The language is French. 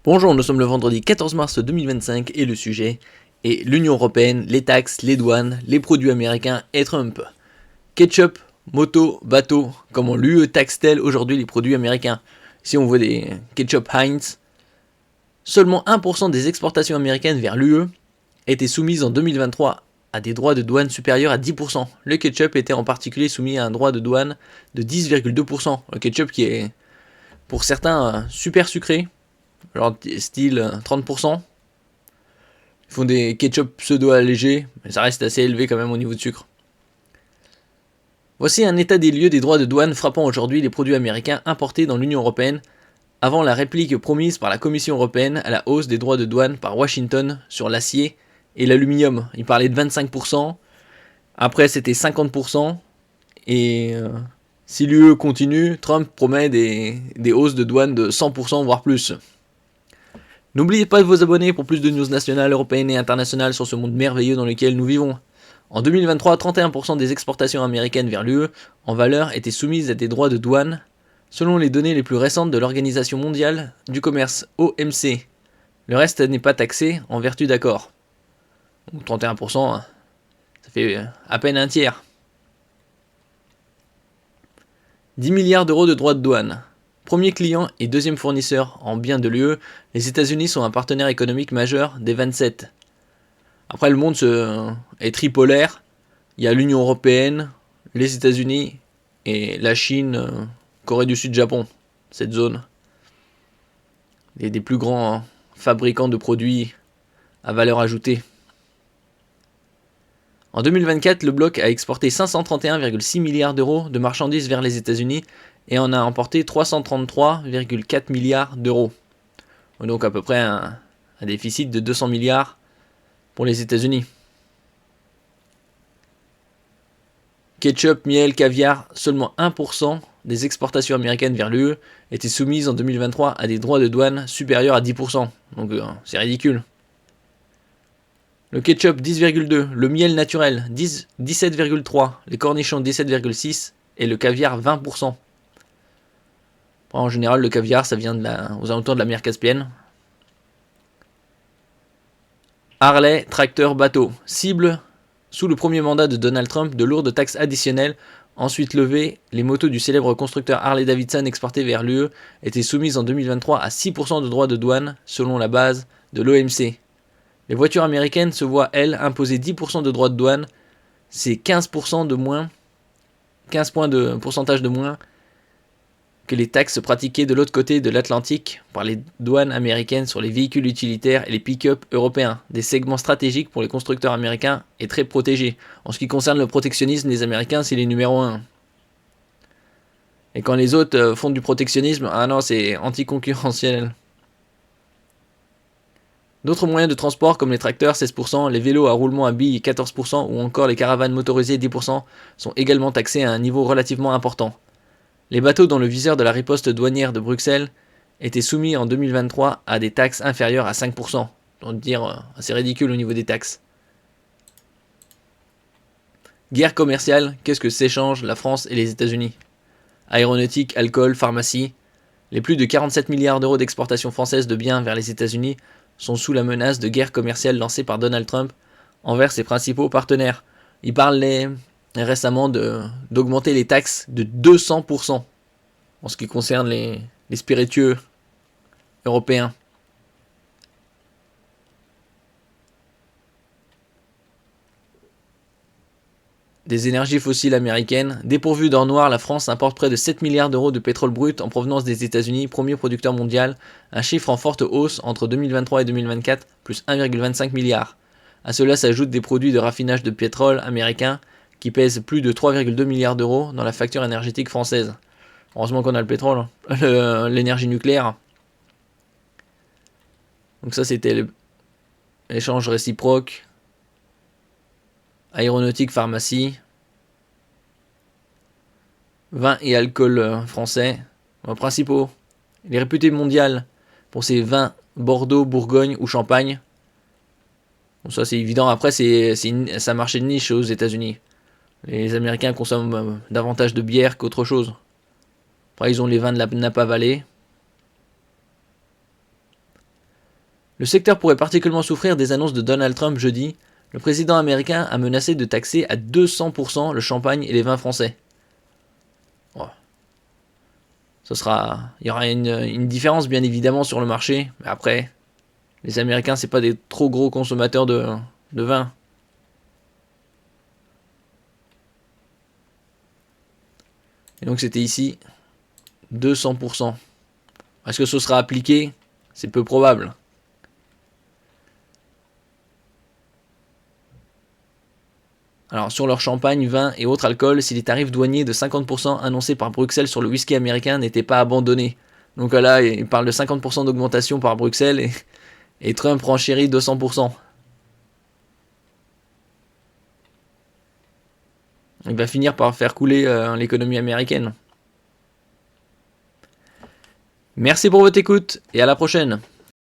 Bonjour, nous sommes le vendredi 14 mars 2025 et le sujet est l'Union Européenne, les taxes, les douanes, les produits américains et Trump. Ketchup, moto, bateau, comment l'UE taxe-t-elle aujourd'hui les produits américains? Ici on voit des ketchup Heinz. Seulement 1% des exportations américaines vers l'UE étaient soumises en 2023 à des droits de douane supérieurs à 10%. Le ketchup était en particulier soumis à un droit de douane de 10,2%. Le ketchup qui est pour certains super sucré, genre style 30%. Ils font des ketchup pseudo allégés, mais ça reste assez élevé quand même au niveau de sucre. Voici un état des lieux des droits de douane frappant aujourd'hui les produits américains importés dans l'Union Européenne avant la réplique promise par la Commission Européenne à la hausse des droits de douane par Washington sur l'acier et l'aluminium. Il parlait de 25%, après c'était 50%, et si l'UE continue, Trump promet des hausses de douane de 100% voire plus. N'oubliez pas de vous abonner pour plus de news nationales, européennes et internationales sur ce monde merveilleux dans lequel nous vivons. En 2023, 31% des exportations américaines vers l'UE en valeur étaient soumises à des droits de douane, selon les données les plus récentes de l'Organisation mondiale du commerce OMC. Le reste n'est pas taxé en vertu d'accords. Donc 31%, ça fait à peine un tiers. 10 milliards d'euros de droits de douane. Premier client et deuxième fournisseur en biens de l'UE, les États-Unis sont un partenaire économique majeur des 27. Après, le monde est tripolaire. Il y a l'Union Européenne, les États-Unis et la Chine, Corée du Sud, Japon. Cette zone. Des plus grands fabricants de produits à valeur ajoutée. En 2024, le bloc a exporté 531,6 milliards d'euros de marchandises vers les États-Unis et en a emporté 333,4 milliards d'euros. Donc à peu près un déficit de 200 milliards pour les États-Unis. Ketchup, miel, caviar, seulement 1% des exportations américaines vers l'UE étaient soumises en 2023 à des droits de douane supérieurs à 10%. Donc c'est ridicule. Le ketchup 10,2, le miel naturel 17,3, les cornichons 17,6 et le caviar 20%. En général, le caviar, ça vient aux alentours de la mer Caspienne. Harley, tracteur, bateau. Cible, sous le premier mandat de Donald Trump, de lourdes taxes additionnelles. Ensuite levées, les motos du célèbre constructeur Harley-Davidson exportées vers l'UE étaient soumises en 2023 à 6% de droits de douane, selon la base de l'OMC. Les voitures américaines se voient, elles, imposer 10% de droits de douane. C'est 15% de moins, 15 points de pourcentage de moins que les taxes pratiquées de l'autre côté de l'Atlantique par les douanes américaines sur les véhicules utilitaires et les pick-up européens, des segments stratégiques pour les constructeurs américains et très protégés. En ce qui concerne le protectionnisme, les Américains, c'est les numéros 1. Et quand les autres font du protectionnisme, ah non, c'est anticoncurrentiel. D'autres moyens de transport comme les tracteurs 16%, les vélos à roulement à billes 14% ou encore les caravanes motorisées 10% sont également taxés à un niveau relativement important. Les bateaux dans le viseur de la riposte douanière de Bruxelles étaient soumis en 2023 à des taxes inférieures à 5%. Donc dire assez ridicule au niveau des taxes. Guerre commerciale, qu'est-ce que s'échangent la France et les États-Unis? Aéronautique, alcool, pharmacie. Les plus de 47 milliards d'euros d'exportation française de biens vers les États-Unis sont sous la menace de guerre commerciale lancée par Donald Trump envers ses principaux partenaires. Il parle récemment d'augmenter les taxes de 200% en ce qui concerne les spiritueux européens. Des énergies fossiles américaines. Dépourvues d'or noir, la France importe près de 7 milliards d'euros de pétrole brut en provenance des États-Unis, premier producteur mondial, un chiffre en forte hausse entre 2023 et 2024, plus 1,25 milliard. À cela s'ajoutent des produits de raffinage de pétrole américains qui pèsent plus de 3,2 milliards d'euros dans la facture énergétique française. Heureusement qu'on a le pétrole, l'énergie nucléaire. Donc ça c'était l'échange réciproque. Aéronautique, pharmacie. Vin et alcool français. Principaux. Il est réputé mondial pour ses vins Bordeaux, Bourgogne ou Champagne. Bon, ça c'est évident. Après c'est un marché de niche aux États-Unis. Les Américains consomment davantage de bière qu'autre chose. Après ils ont les vins de la Napa Valley. Le secteur pourrait particulièrement souffrir des annonces de Donald Trump jeudi. Le président américain a menacé de taxer à 200% le champagne et les vins français. Oh. Il y aura une différence bien évidemment sur le marché, mais après, les Américains c'est pas des trop gros consommateurs de vin. Et donc c'était ici 200%. Est-ce que ce sera appliqué? C'est peu probable. Alors sur leur champagne, vin et autres alcools, si les tarifs douaniers de 50% annoncés par Bruxelles sur le whisky américain n'étaient pas abandonnés. Donc là, il parle de 50% d'augmentation par Bruxelles et Trump renchérit 200%. Il va finir par faire couler l'économie américaine. Merci pour votre écoute et à la prochaine.